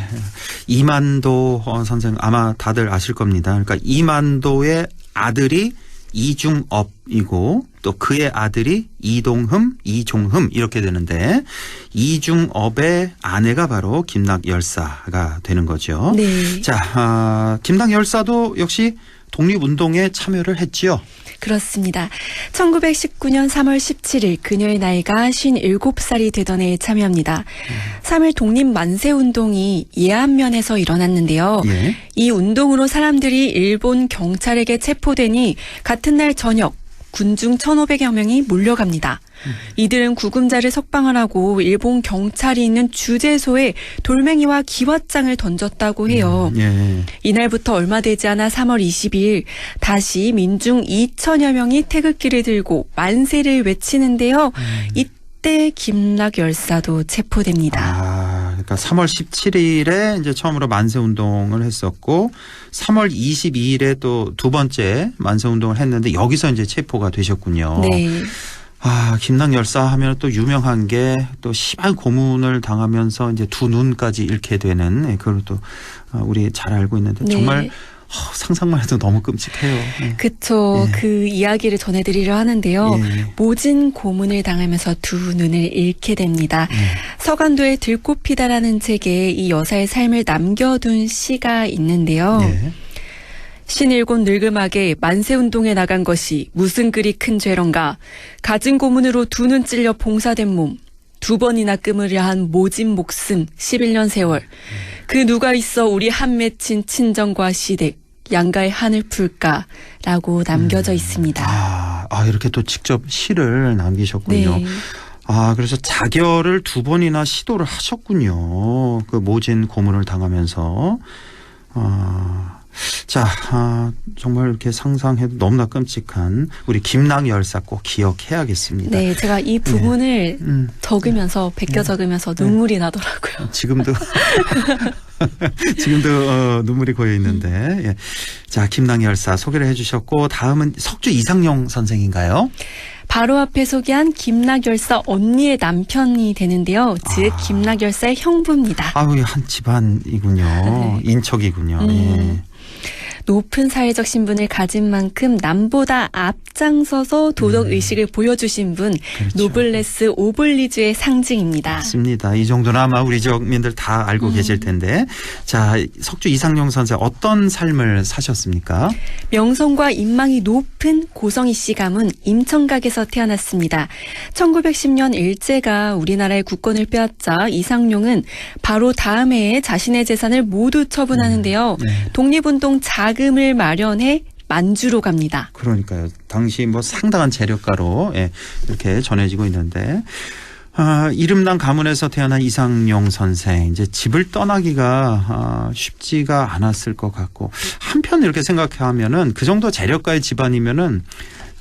이만도 선생 아마 다들 아실 겁니다. 그러니까 이만도의 아들이 이중업이고 또 그의 아들이 이동흠, 이종흠 이렇게 되는데 이중업의 아내가 바로 김낙 열사가 되는 거죠. 네. 자, 김낙 열사도 역시 독립운동에 참여를 했지요. 그렇습니다. 1919년 3월 17일 그녀의 나이가 57살이 되던 해에 참여합니다. 3일 독립 만세운동이 예안면에서 일어났는데요. 예. 이 운동으로 사람들이 일본 경찰에게 체포되니 같은 날 저녁 군중 1,500여 명이 몰려갑니다. 이들은 구금자를 석방하라고 일본 경찰이 있는 주재소에 돌멩이와 기왓장을 던졌다고 해요. 예. 이날부터 얼마 되지 않아 3월 22일 다시 민중 2천여 명이 태극기를 들고 만세를 외치는데요. 이때 김낙 열사도 체포됩니다. 아, 그러니까 3월 17일에 이제 처음으로 만세 운동을 했었고 3월 22일에 또 두 번째 만세 운동을 했는데 여기서 이제 체포가 되셨군요. 네. 아, 김낙 열사 하면 또 유명한 게 또 심한 고문을 당하면서 이제 두 눈까지 잃게 되는 그걸 또 우리 잘 알고 있는데 정말 네. 상상만 해도 너무 끔찍해요. 그쵸. 예. 그 이야기를 전해드리려 하는데요. 예. 모진 고문을 당하면서 두 눈을 잃게 됩니다. 서간도의 들꽃피다라는 책에 이 여사의 삶을 남겨둔 시가 있는데요. 예. 신일곤 늙음하게 만세운동에 나간 것이 무슨 그리 큰 죄런가. 갖은 고문으로 두 눈 찔려 봉사된 몸. 두 번이나 끊으려 한 모진 목숨 11년 세월. 그 누가 있어 우리 한 맺힌 친정과 시댁 양가의 한을 풀까라고 남겨져 있습니다. 이렇게 또 직접 시를 남기셨군요. 네. 아, 그래서 자결을 두 번이나 시도를 하셨군요. 그 모진 고문을 당하면서. 자, 정말 이렇게 상상해도 너무나 끔찍한 우리 김낙 열사 꼭 기억해야겠습니다. 네, 제가 이 부분을 적으면서 적으면서 눈물이 나더라고요. 지금도 눈물이 고여 있는데. 예. 자, 김낙 열사 소개를 해주셨고 다음은 석주 이상용 선생인가요? 바로 앞에 소개한 김낙 열사 언니의 남편이 되는데요. 즉 김낙 열사의 형부입니다. 아유, 한 집안이군요. 네. 인척이군요. 예. 높은 사회적 신분을 가진 만큼 남보다 앞장서서 도덕 의식을 보여주신 분, 그렇죠. 노블레스 오블리주의 상징입니다. 맞습니다. 이 정도는 아마 우리 지역민들 다 알고 계실 텐데. 자, 석주 이상용 선생 어떤 삶을 사셨습니까? 명성과 인망이 높은 고성희 씨 가문 임청각에서 태어났습니다. 1910년 일제가 우리나라의 국권을 빼앗자 이상용은 바로 다음 해에 자신의 재산을 모두 처분하는데요. 네. 독립운동 자금을 마련해 만주로 갑니다. 그러니까요. 당시 뭐 상당한 재력가로 이렇게 전해지고 있는데 이름난 가문에서 태어난 이상용 선생 이제 집을 떠나기가 쉽지가 않았을 것 같고 한편 이렇게 생각하면은 그 정도 재력가의 집안이면은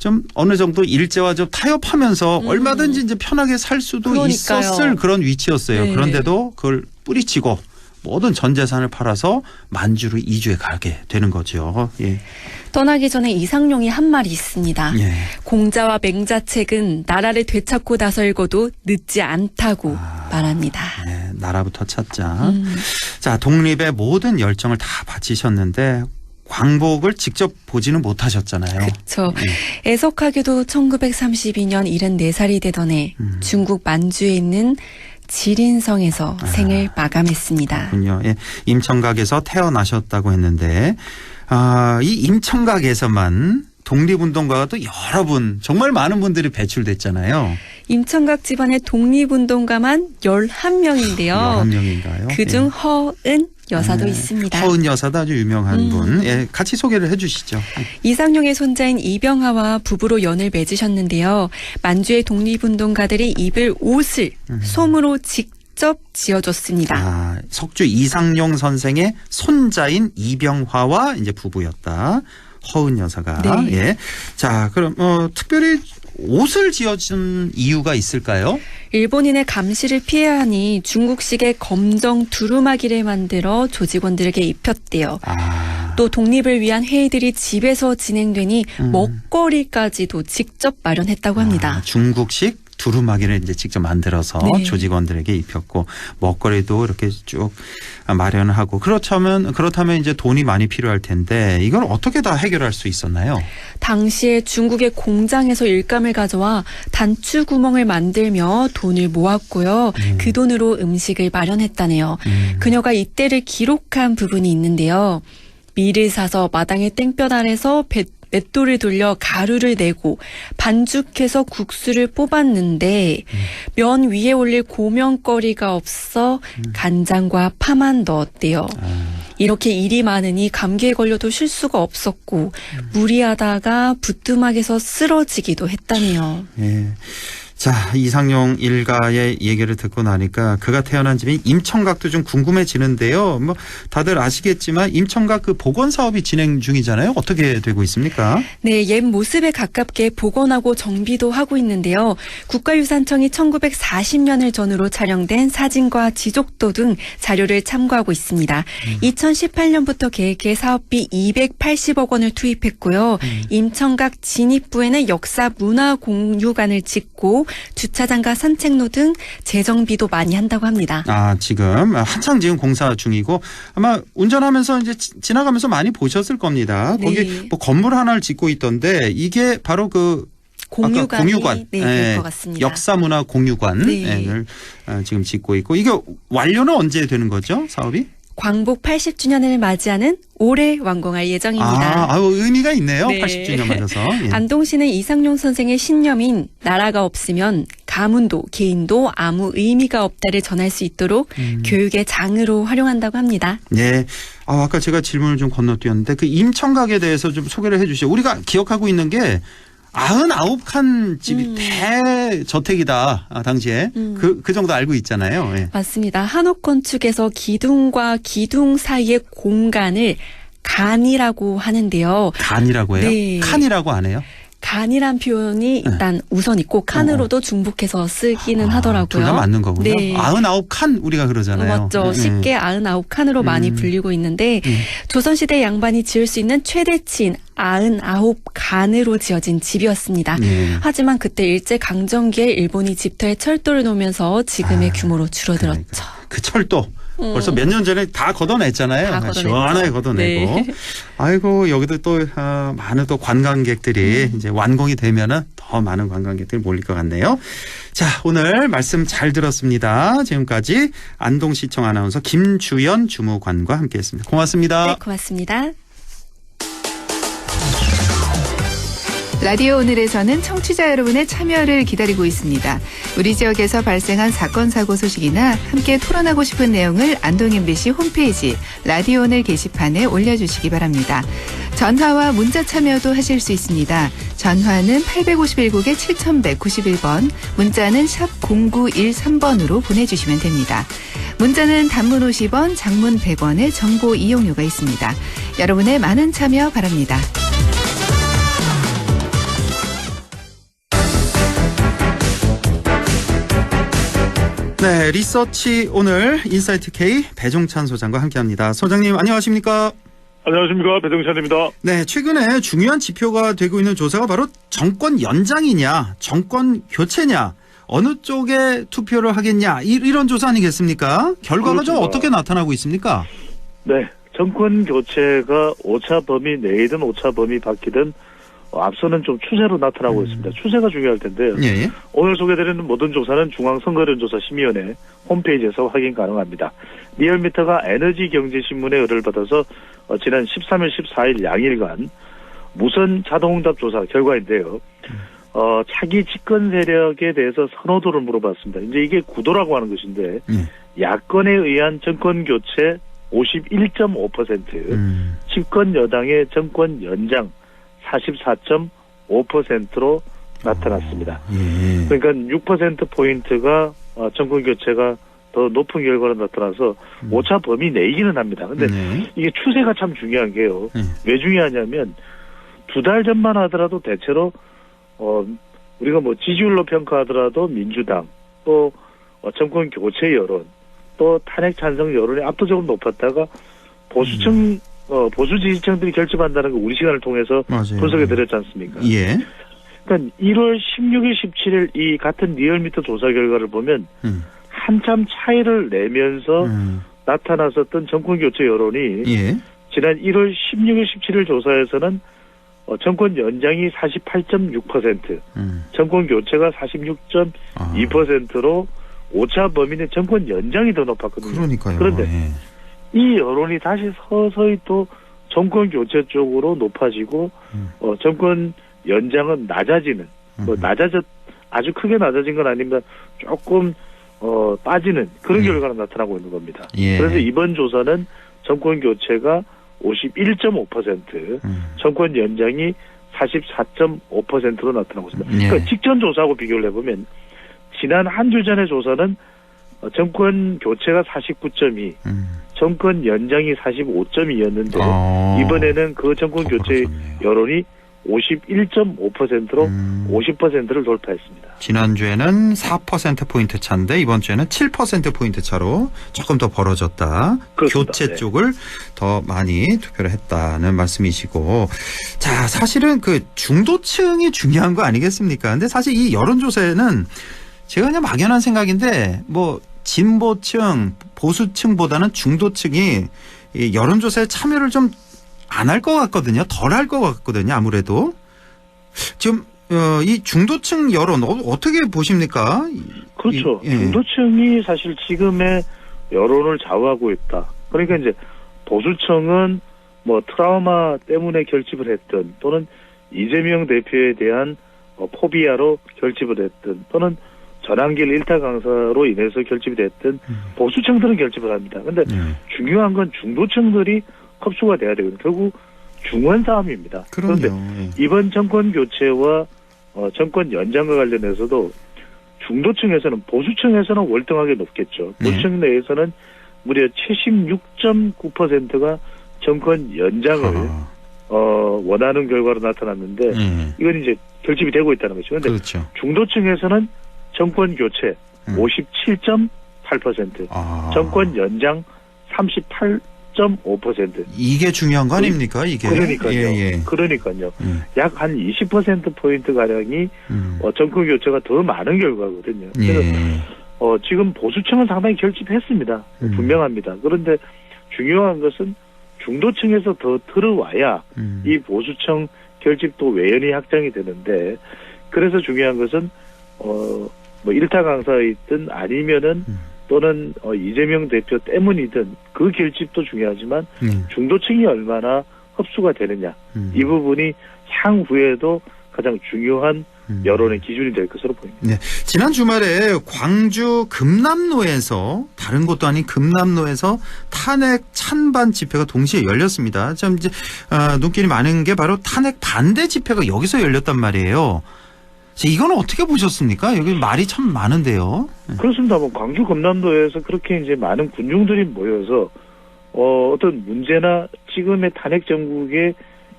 좀 어느 정도 일제와 좀 타협하면서 얼마든지 이제 편하게 살 수도 그러니까요. 있었을 그런 위치였어요. 네. 그런데도 그걸 뿌리치고 모든 전 재산을 팔아서 만주로 이주해 가게 되는 거죠. 예. 떠나기 전에 이상용이 한 말이 있습니다. 예. 공자와 맹자책은 나라를 되찾고 나설고도 늦지 않다고 말합니다. 네, 나라부터 찾자. 자, 독립의 모든 열정을 다 바치셨는데 광복을 직접 보지는 못하셨잖아요. 그렇죠. 애석하게도 1932년 74살이 되던 해 중국 만주에 있는 지린성에서 생을 마감했습니다. 그렇군요. 예, 임청각에서 태어나셨다고 했는데 이 임청각에서만 독립운동가가 또 여러 분 정말 많은 분들이 배출됐잖아요. 임청각 집안의 독립운동가만 11명인데요. 11명인가요? 그중 허은 여사도 있습니다. 허은 여사도 아주 유명한 분. 예, 같이 소개를 해 주시죠. 이상용의 손자인 이병하와 부부로 연을 맺으셨는데요. 만주의 독립운동가들이 입을 옷을 솜으로 직접 지어줬습니다. 석주 이상용 선생의 손자인 이병화와 이제 부부였다. 허은 여사가. 네. 예. 자, 그럼 특별히 옷을 지어준 이유가 있을까요? 일본인의 감시를 피해야 하니 중국식의 검정 두루마기를 만들어 조직원들에게 입혔대요. 또 독립을 위한 회의들이 집에서 진행되니 먹거리까지도 직접 마련했다고 합니다. 중국식 두루마기를 이제 직접 만들어서 네. 조직원들에게 입혔고 먹거리도 이렇게 쭉 마련하고 그렇다면 이제 돈이 많이 필요할 텐데 이걸 어떻게 다 해결할 수 있었나요? 당시에 중국의 공장에서 일감을 가져와 단추 구멍을 만들며 돈을 모았고요. 그 돈으로 음식을 마련했다네요. 그녀가 이때를 기록한 부분이 있는데요. 밀을 사서 마당의 땡볕 아래서 맷돌을 돌려 가루를 내고 반죽해서 국수를 뽑았는데 면 위에 올릴 고명거리가 없어 간장과 파만 넣었대요. 이렇게 일이 많으니 감기에 걸려도 쉴 수가 없었고 무리하다가 부뚜막에서 쓰러지기도 했다네요. 예. 자, 이상용 일가의 얘기를 듣고 나니까 그가 태어난 집인 임청각도 좀 궁금해지는데요. 뭐 다들 아시겠지만 임청각 그 복원 사업이 진행 중이잖아요. 어떻게 되고 있습니까? 네, 옛 모습에 가깝게 복원하고 정비도 하고 있는데요. 국가유산청이 1940년을 전후로 촬영된 사진과 지적도 등 자료를 참고하고 있습니다. 2018년부터 계획해 사업비 280억 원을 투입했고요. 임청각 진입부에는 역사 문화 공유관을 짓고 주차장과 산책로 등 재정비도 많이 한다고 합니다. 지금 한창 지금 공사 중이고 아마 운전하면서 이제 지나가면서 많이 보셨을 겁니다. 네. 거기 뭐 건물 하나를 짓고 있던데 이게 바로 그 공유관, 될 것 같습니다. 역사문화 공유관을 지금 짓고 있고 이게 완료는 언제 되는 거죠, 사업이? 광복 80주년을 맞이하는 올해 완공할 예정입니다. 의미가 있네요. 네. 80주년 맞아서. 예. 안동시는 이상용 선생의 신념인 나라가 없으면 가문도 개인도 아무 의미가 없다를 전할 수 있도록 교육의 장으로 활용한다고 합니다. 네. 아까 제가 질문을 좀 건너뛰었는데 그 임청각에 대해서 좀 소개를 해 주시죠. 우리가 기억하고 있는 게 99칸 집이 대저택이다. 당시에. 그 정도 알고 있잖아요. 예. 맞습니다. 한옥건축에서 기둥과 기둥 사이의 공간을 간이라고 하는데요. 간이라고 해요? 네. 칸이라고 안 해요? 간이란 표현이 일단 우선 있고 칸으로도 중복해서 쓰기는 하더라고요. 둘 다 맞는 거군요. 네. 99칸 우리가 그러잖아요. 맞죠. 쉽게 99칸으로 많이 불리고 있는데 조선시대 양반이 지을 수 있는 최대치인 99칸으로 지어진 집이었습니다. 하지만 그때 일제강점기에 일본이 집터에 철도를 놓으면서 지금의 규모로 줄어들었죠. 그러니까. 그 철도. 벌써 몇 년 전에 다 걷어냈잖아요. 다 걷어냈죠. 시원하게 걷어내고. 네. 아이고 여기도 또 많은 또 관광객들이 이제 완공이 되면은 더 많은 관광객들이 몰릴 것 같네요. 자, 오늘 말씀 잘 들었습니다. 지금까지 안동시청 아나운서 김주연 주무관과 함께했습니다. 고맙습니다. 네, 고맙습니다. 라디오 오늘에서는 청취자 여러분의 참여를 기다리고 있습니다. 우리 지역에서 발생한 사건 사고 소식이나 함께 토론하고 싶은 내용을 안동 MBC 홈페이지 라디오 오늘 게시판에 올려주시기 바랍니다. 전화와 문자 참여도 하실 수 있습니다. 전화는 851국에 7191번, 문자는 샵 0913번으로 보내주시면 됩니다. 문자는 단문 50원, 장문 100원의 정보 이용료가 있습니다. 여러분의 많은 참여 바랍니다. 네, 리서치 오늘 인사이트 K 배종찬 소장과 함께합니다. 소장님 안녕하십니까? 안녕하십니까, 배종찬입니다. 네, 최근에 중요한 지표가 되고 있는 조사가 바로 정권 연장이냐, 정권 교체냐, 어느 쪽에 투표를 하겠냐 이런 조사 아니겠습니까? 결과가 좀 어떻게 나타나고 있습니까? 네, 정권 교체가 오차 범위 내이든 오차 범위 바뀌든 앞서는 좀 추세로 나타나고 있습니다. 추세가 중요할 텐데요. 예. 오늘 소개드리는 모든 조사는 중앙선거여론조사심의위원회 홈페이지에서 확인 가능합니다. 리얼미터가 에너지경제신문의 의뢰를 받아서 지난 13일, 14일 양일간 무선 자동응답 조사 결과인데요. 차기 집권 세력에 대해서 선호도를 물어봤습니다. 이제 이게 구도라고 하는 것인데 야권에 의한 정권 교체 51.5%, 집권 여당의 정권 연장 44.5%로 나타났습니다. 그러니까 6%포인트가 정권 교체가 더 높은 결과로 나타나서 오차 범위 내이기는 합니다. 근데 이게 추세가 참 중요한 게요. 왜 중요하냐면 두 달 전만 하더라도 대체로 우리가 뭐 지지율로 평가하더라도 민주당 또 정권 교체 여론 또 탄핵 찬성 여론이 압도적으로 높았다가 보수층 보수 지지층들이 결집한다는 거 우리 시간을 통해서 분석해 드렸지 않습니까? 예. 그러니까 1월 16일, 17일 이 같은 리얼미터 조사 결과를 보면 한참 차이를 내면서 나타났었던 정권 교체 여론이 예. 지난 1월 16일, 17일 조사에서는 정권 연장이 48.6%, 정권 교체가 46.2%로 오차 범위는 정권 연장이 더 높았거든요. 그러니까요. 그런데 예. 이 여론이 다시 서서히 또 정권 교체 쪽으로 높아지고 정권 연장은 낮아지는, 아주 크게 낮아진 건 아닙니다. 조금 빠지는 그런 결과가 나타나고 있는 겁니다. 예. 그래서 이번 조사는 정권 교체가 51.5%, 정권 연장이 44.5%로 나타나고 있습니다. 예. 그러니까 직전 조사하고 비교를 해보면 지난 한 주 전의 조사는 정권 교체가 49.2, 정권 연장이 45.2였는데 이번에는 그 정권 교체 여론이 51.5%로 50%를 돌파했습니다. 지난주에는 4%포인트 차인데 이번 주에는 7%포인트 차로 조금 더 벌어졌다. 그렇습니다. 교체 네. 쪽을 더 많이 투표를 했다는 말씀이시고. 자, 사실은 그 중도층이 중요한 거 아니겠습니까? 근데 사실 이 여론조사에는 제가 그냥 막연한 생각인데 뭐 진보층, 보수층보다는 중도층이 이 여론조사에 참여를 좀 안 할 것 같거든요. 덜 할 것 같거든요. 아무래도. 지금 이 중도층 여론 어떻게 보십니까? 그렇죠. 예. 중도층이 사실 지금의 여론을 좌우하고 있다. 그러니까 이제 보수층은 뭐 트라우마 때문에 결집을 했든 또는 이재명 대표에 대한 포비아로 결집을 했든 또는 전환길 일타 강사로 인해서 결집이 됐든 보수층들은 결집을 합니다. 근데 중요한 건 중도층들이 흡수가 돼야 되거든요. 결국 중원 싸움입니다. 그런데 이번 정권 교체와 정권 연장과 관련해서도 중도층에서는 보수층에서는 월등하게 높겠죠. 보수층 내에서는 무려 76.9%가 정권 연장을 원하는 결과로 나타났는데 이건 이제 결집이 되고 있다는 거죠. 그런데 그렇죠. 중도층에서는 정권 교체 57.8%, 정권 연장 38.5%. 이게 중요한 거 아닙니까? 이게. 그러니까요. 예. 그러니까요. 약 한 20%포인트 가량이 정권 교체가 더 많은 결과거든요. 그래서 지금 보수층은 상당히 결집했습니다. 분명합니다. 그런데 중요한 것은 중도층에서 더 들어와야 이 보수층 결집도 외연히 확장이 되는데, 그래서 중요한 것은 뭐 일타 강사이든 아니면은 또는 이재명 대표 때문이든 그 결집도 중요하지만 중도층이 얼마나 흡수가 되느냐, 이 부분이 향후에도 가장 중요한 여론의 기준이 될 것으로 보입니다. 네. 지난 주말에 광주 금남로에서, 다른 곳도 아닌 금남로에서 탄핵 찬반 집회가 동시에 열렸습니다. 좀 이제 눈길이 많은 게 바로 탄핵 반대 집회가 여기서 열렸단 말이에요. 이거는 어떻게 보셨습니까? 여기 말이 참 많은데요. 그렇습니다. 뭐 광주 금남로에서 그렇게 이제 많은 군중들이 모여서 어떤 문제나 지금의 탄핵 정국의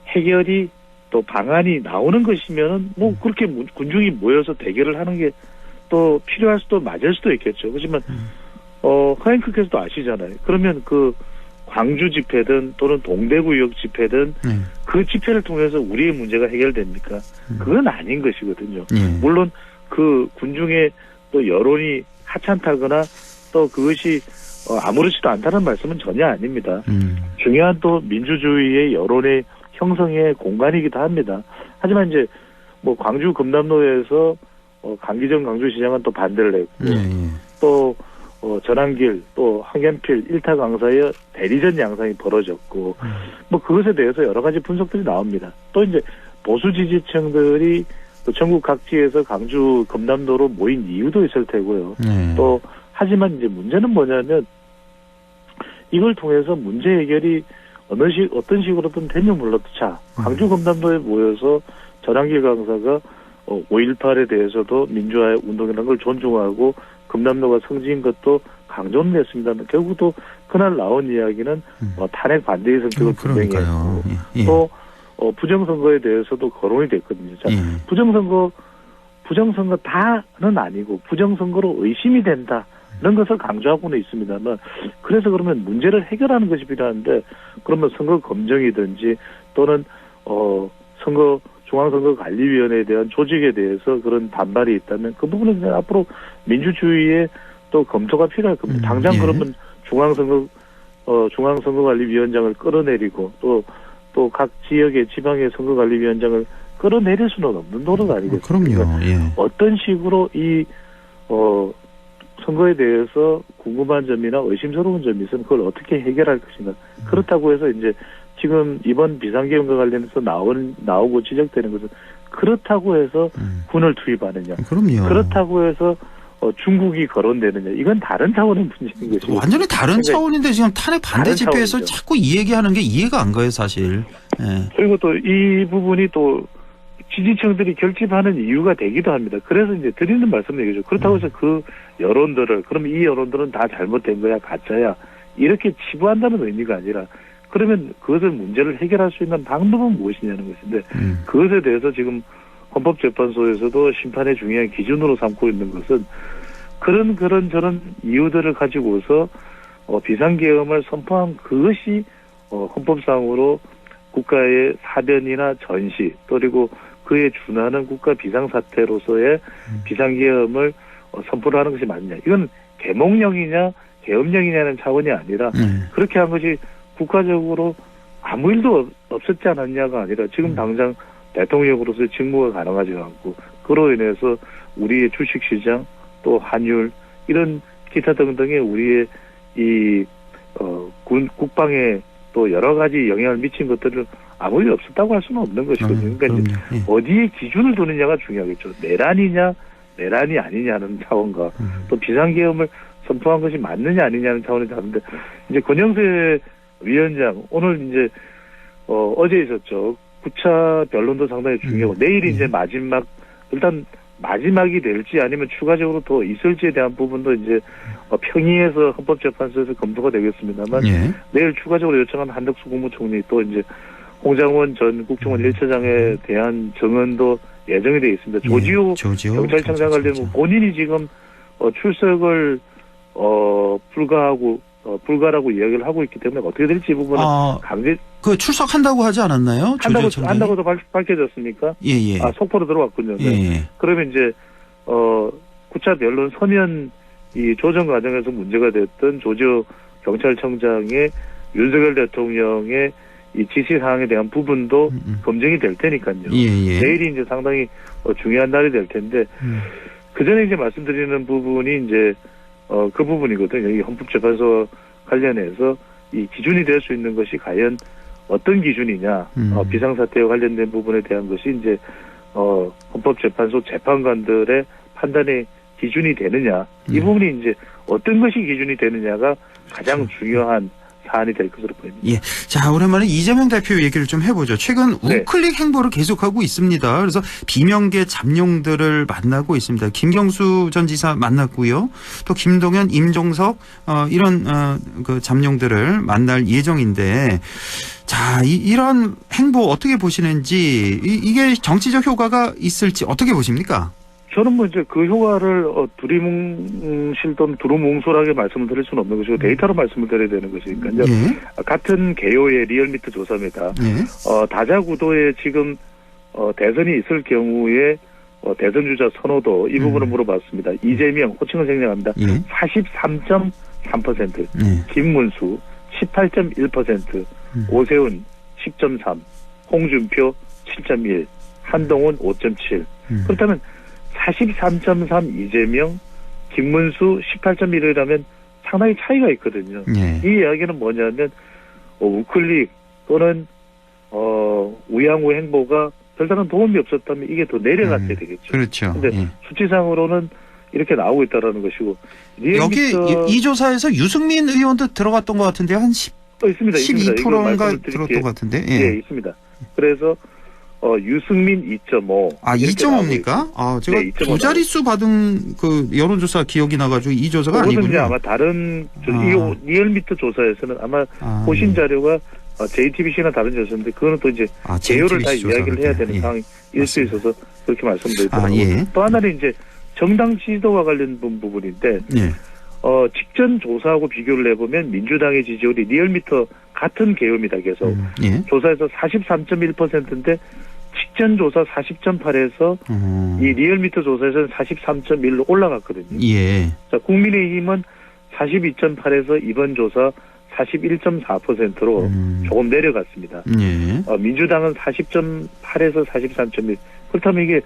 해결이 또 방안이 나오는 것이면은 뭐 그렇게 군중이 모여서 대결을 하는 게 또 필요할 수도 맞을 수도 있겠죠. 그렇지만 허행크께서도 아시잖아요. 그러면 그 광주 집회든 또는 동대구역 집회든 그 집회를 통해서 우리의 문제가 해결됩니까? 그건 아닌 것이거든요. 물론 그 군중의 또 여론이 하찮다거나 또 그것이 아무렇지도 않다는 말씀은 전혀 아닙니다. 중요한 또 민주주의의 여론의 형성의 공간이기도 합니다. 하지만 이제 뭐 광주 금남로에서 강기정 강주시장은 또 반대를 했고 또 전환길 또 황현필 일타 강사의 대리전 양상이 벌어졌고 뭐 그것에 대해서 여러 가지 분석들이 나옵니다. 또 이제 보수 지지층들이 또 전국 각지에서 광주 금남로로 모인 이유도 있을 테고요. 또 하지만 이제 문제는 뭐냐면 이걸 통해서 문제 해결이 어떤 식으로든 되면 몰라도 광주 금남로에 모여서 전환길 강사가 5.18에 대해서도 민주화의 운동이라는 걸 존중하고 금남로가 성지인 것도 강조는 했습니다. 결국도 그날 나온 이야기는 탄핵 반대의 성격을 분명히 했고 또 부정선거에 대해서도 거론이 됐거든요. 부정선거 다는 아니고 부정선거로 의심이 된다. 이런 것을 강조하고는 있습니다만, 그래서 그러면 문제를 해결하는 것이 필요한데, 그러면 선거 검증이든지 또는 선거 중앙선거관리위원회에 대한 조직에 대해서 그런 반발이 있다면 그 부분은 앞으로 민주주의에 또 검토가 필요할 겁니다. 당장 그러면 중앙선거관리위원장을 끌어내리고 또 각 지역의 지방의 선거관리위원장을 끌어내릴 수는 없는 노릇 아니겠습니까? 그럼요. 예. 어떤 식으로 이 선거에 대해서 궁금한 점이나 의심스러운 점이 있으면 그걸 어떻게 해결할 것인가. 그렇다고 해서 이제 지금 이번 비상계엄과 관련해서 나오고 지적되는 것은 그렇다고 해서 군을 투입하느냐. 그럼요. 그렇다고 해서 중국이 거론되느냐. 이건 다른 차원의 문제인 것이고. 완전히 다른 차원인데 지금 탄핵 반대 집회에서 자꾸 이 얘기하는 게 이해가 안 가요, 사실. 예. 그리고 또 이 부분이 또 지지층들이 결집하는 이유가 되기도 합니다. 그래서 이제 드리는 말씀은 이거죠. 그렇다고 해서 그 여론들을, 그럼 이 여론들은 다 잘못된 거야, 가짜야. 이렇게 치부한다는 의미가 아니라, 그러면 그것을 문제를 해결할 수 있는 방법은 무엇이냐는 것인데, 그것에 대해서 지금 헌법재판소에서도 심판의 중요한 기준으로 삼고 있는 것은 그런 저런 이유들을 가지고서 비상계엄을 선포한 그것이 헌법상으로 국가의 사변이나 전시 그리고 그에 준하는 국가 비상사태로서의 비상계엄을 선포를 하는 것이 맞느냐. 이건 계몽령이냐 계엄령이냐는 차원이 아니라 그렇게 한 것이 국가적으로 아무 일도 없었지 않았냐가 아니라 지금 당장 대통령으로서의 직무가 가능하지 않고 그로 인해서 우리의 주식시장 또 환율 이런 기타 등등의 우리의 이 국방에 또 여러 가지 영향을 미친 것들을 아무 일 없었다고 할 수는 없는 것이거든요. 그러니까 이제 어디에 기준을 두느냐가 중요하겠죠. 내란이 아니냐는 차원과 또 비상계엄을 선포한 것이 맞느냐 아니냐는 차원이 다른데 이제 권영세 위원장 오늘 이제 어제 있었죠. 9차 변론도 상당히 중요하고 내일이 이제 일단 마지막이 될지 아니면 추가적으로 더 있을지에 대한 부분도 이제 평의에서 헌법재판소에서 검토가 되겠습니다만 내일 추가적으로 요청한 한덕수 국무총리 또 이제 홍장원 전 국정원 1차장에 대한 정언도 예정이 되어 있습니다. 조지호 경찰청장 관련해서 본인이 지금 출석을 불가라고 이야기를 하고 있기 때문에 어떻게 될지 이 부분은 그 출석한다고 하지 않았나요? 한다고도 밝혀졌습니까? 예. 속보로 들어왔군요. 네. 그러면 이제 9차 변론 서면 이 조정 과정에서 문제가 됐던 조지호 경찰청장의 윤석열 대통령의 이 지시 사항에 대한 부분도 검증이 될 테니까요. 내일이 이제 상당히 중요한 날이 될 텐데 그 전에 이제 말씀드리는 부분이 이제 그 부분이거든요. 이 헌법재판소 관련해서 이 기준이 될 수 있는 것이 과연 어떤 기준이냐, 비상사태와 관련된 부분에 대한 것이 이제 헌법재판소 재판관들의 판단의 기준이 되느냐, 이 부분이 이제 어떤 것이 기준이 되느냐가 가장 중요한 사안이 될 것으로 보입니다. 예. 자, 오랜만에 이재명 대표 얘기를 좀 해보죠. 최근 우클릭 행보를 계속하고 있습니다. 그래서 비명계 잠룡들을 만나고 있습니다. 김경수 전 지사 만났고요. 또 김동연, 임종석 이런 그 잠룡들을 만날 예정인데 자, 이런 행보 어떻게 보시는지 이게 정치적 효과가 있을지 어떻게 보십니까? 저는 뭐 이제 그 효과를 두리뭉실 또는 두루뭉술하게 말씀을 드릴 수는 없는 것이고 데이터로 말씀을 드려야 되는 것이니까요. 같은 개요의 리얼미터 조사입니다. 다자구도에 지금 대선이 있을 경우에 대선 주자 선호도 이 부분을 물어봤습니다. 이재명 호칭을 생략합니다. 43.3%, 김문수 18.1%, 오세훈 10.3, 홍준표 7.1, 한동훈 5.7. 그렇다면 43.3 이재명, 김문수 18.1이라면 상당히 차이가 있거든요. 이 이야기는 뭐냐면 우클릭 또는 우양우 행보가 별다른 도움이 없었다면 이게 더 내려갔게 되겠죠. 그렇죠. 그런데 수치상으로는 이렇게 나오고 있다라는 것이고 여기 이 조사에서 유승민 의원도 들어갔던 것 같은데 한 12%인가 들었던 것 같은데. 예, 있습니다. 그래서 유승민 2.5. 2.5입니까? 제가 두 자릿수 받은 그 여론조사 기억이 나가지고 이 조사가 아니군요. 아마 다른 이 리얼미터 조사에서는 아마 보신 자료가 JTBC나 다른 조사인데 그거는 또 이제 개요를 다 이야기를 해야 되는 상황일 수 있어서 그렇게 말씀드렸더라고요. 또 하나는 이제 정당 지지도와 관련된 부분인데 직전 조사하고 비교를 해보면 민주당의 지지율이 리얼미터 같은 개요입니다. 계속 조사에서 43.1%인데 직전 조사 40.8에서 이 리얼미터 조사에서는 43.1로 올라갔거든요. 예. 자, 국민의힘은 42.8에서 이번 조사 41.4%로 조금 내려갔습니다. 예. 민주당은 40.8에서 43.1. 그렇다면 이게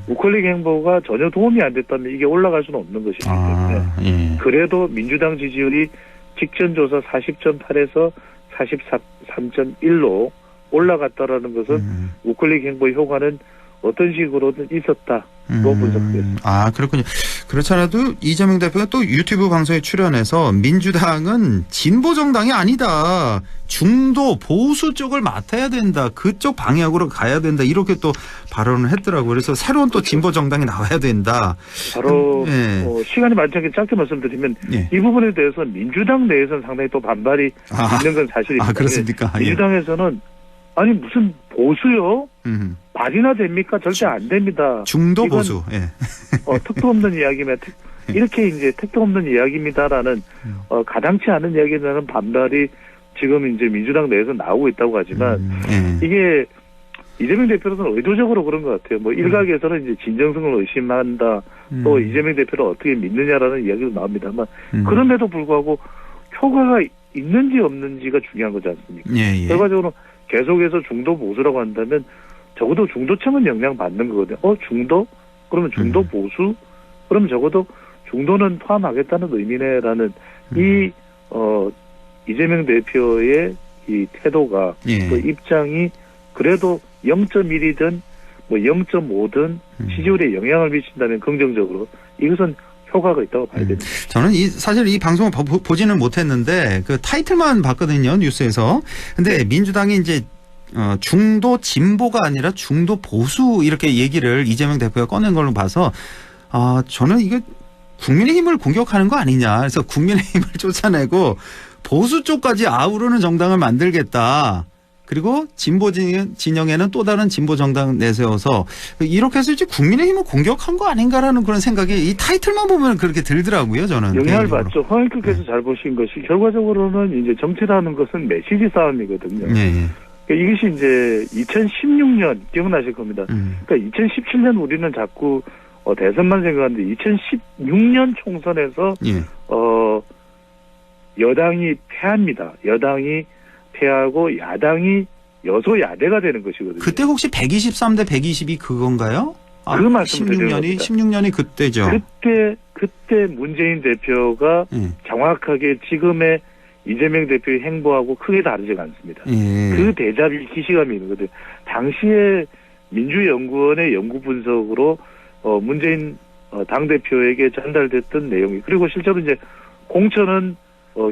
우클릭 행보가 전혀 도움이 안 됐다면 이게 올라갈 수는 없는 것이기 때문에 예. 그래도 민주당 지지율이 직전 조사 40.8에서 43.1로 올라갔다라는 것은 우클릭 행보의 효과는 어떤 식으로든 있었다고 분석됐습니다. 아, 그렇군요. 그렇지 않아도 이재명 대표가 또 유튜브 방송에 출연해서 민주당은 진보 정당이 아니다. 중도 보수 쪽을 맡아야 된다. 그쪽 방향으로 가야 된다. 이렇게 또 발언을 했더라고요. 그래서 새로운 또 진보 정당이 나와야 된다. 바로 예. 시간이 많지 않게 짧게 말씀드리면 예. 이 부분에 대해서 민주당 내에서는 상당히 또 반발이 있는 건 사실입니다. 아, 그렇습니까? 민주당에서는 아니 무슨 보수요? 말이나 됩니까? 절대 안 됩니다. 중도 보수. 예. 택도 없는 이야기면 이렇게 이제 택도 없는 이야기입니다라는 가당치 않은 이야기에 대한 반발이 지금 이제 민주당 내에서 나오고 있다고 하지만 이게 이재명 대표로서는 의도적으로 그런 것 같아요. 뭐 일각에서는 이제 진정성을 의심한다. 또 이재명 대표를 어떻게 믿느냐라는 이야기도 나옵니다만 그럼에도 불구하고 효과가 있는지 없는지가 중요한 거지 않습니까? 예, 예. 결과적으로 계속해서 중도 보수라고 한다면 적어도 중도층은 영향받는 거거든요. 중도? 그러면 중도 보수? 그러면 적어도 중도는 포함하겠다는 의미네라는 이재명 대표의 이 태도가 예. 그 입장이 그래도 0.1이든 뭐 0.5든 지지율에 영향을 미친다면 긍정적으로 이것은 효과가 있다고 봐야 됩니다. 저는 사실 이 방송을 보지는 못했는데 그 타이틀만 봤거든요, 뉴스에서. 근데 민주당이 이제 중도 진보가 아니라 중도 보수 이렇게 얘기를 이재명 대표가 꺼낸 걸로 봐서 저는 이게 국민의힘을 공격하는 거 아니냐. 그래서 국민의힘을 쫓아내고 보수 쪽까지 아우르는 정당을 만들겠다. 그리고 진보 진영에는 또 다른 진보 정당 내세워서 이렇게 해서 이제 국민의힘을 공격한 거 아닌가라는 그런 생각이 이 타이틀만 보면 그렇게 들더라고요, 저는. 영향을 받죠. 황익국께서 잘 보신 것이 결과적으로는 이제 정치라는 것은 메시지 싸움이거든요. 네. 그러니까 이것이 이제 2016년 기억나실 겁니다. 그러니까 2017년 우리는 자꾸 대선만 생각하는데 2016년 총선에서 예. 여당이 패합니다. 여당이 패하고 야당이 여소야대가 되는 것이거든요. 그때 혹시 123대 122 그건가요? 그 말씀을 드리는 겁니다. 16년이 그때죠. 그때 문재인 대표가 정확하게 지금의 이재명 대표의 행보하고 크게 다르지가 않습니다. 그 대자비 기시감이 있는 거죠. 당시에 민주연구원의 연구 분석으로 문재인 당대표에게 전달됐던 내용이 그리고 실제로 이제 공천은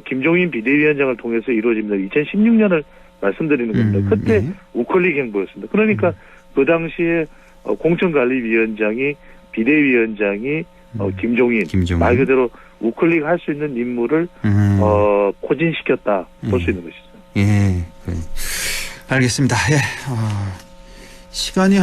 김종인 비대위원장을 통해서 이루어집니다. 2016년을 말씀드리는 겁니다. 그때 우클릭 행보였습니다. 그러니까 그 당시에 공천관리위원장이 비대위원장이 김종인 말 그대로 우클릭 할 수 있는 인물을 포진시켰다 볼 수 있는 것이죠. 예, 알겠습니다. 예. 시간이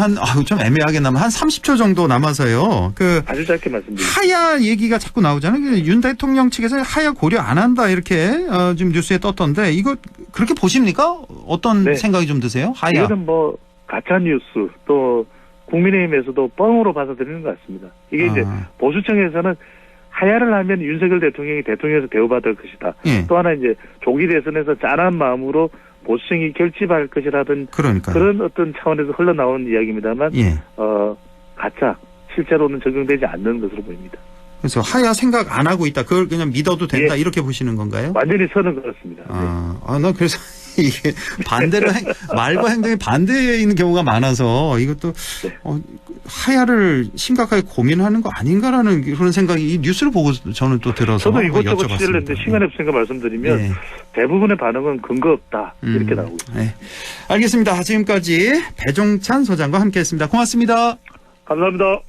좀 애매하게 한 30초 정도 남아서요. 아주 짧게 말씀드립니다. 하야 얘기가 자꾸 나오잖아요. 윤 대통령 측에서 하야 고려 안 한다 이렇게 지금 뉴스에 떴던데 이거 그렇게 보십니까? 어떤 생각이 좀 드세요? 하야. 이거는 뭐 가짜 뉴스 또 국민의힘에서도 뻥으로 받아들이는 것 같습니다. 이게 이제 보수층에서는 하야를 하면 윤석열 대통령이 대통령에서 대우받을 것이다. 또 하나 이제 조기 대선에서 짠한 마음으로 보수층이 결집할 것이라든 그런 어떤 차원에서 흘러나오는 이야기입니다만 가짜 실제로는 적용되지 않는 것으로 보입니다. 그래서 하야 생각 안 하고 있다. 그걸 그냥 믿어도 된다. 이렇게 보시는 건가요? 완전히 선은 그렇습니다. 나 그래서 이게 반대로 말과 행동이 반대에 있는 경우가 많아서 이것도 하야를 심각하게 고민하는 거 아닌가라는 그런 생각이 이 뉴스를 보고 저는 또 들어서 저도 이것저것 취재를 했는데 시간이 없으니까 말씀드리면 대부분의 반응은 근거 없다 이렇게 나오고 있습니다. 네. 알겠습니다. 지금까지 배종찬 소장과 함께했습니다. 고맙습니다. 감사합니다.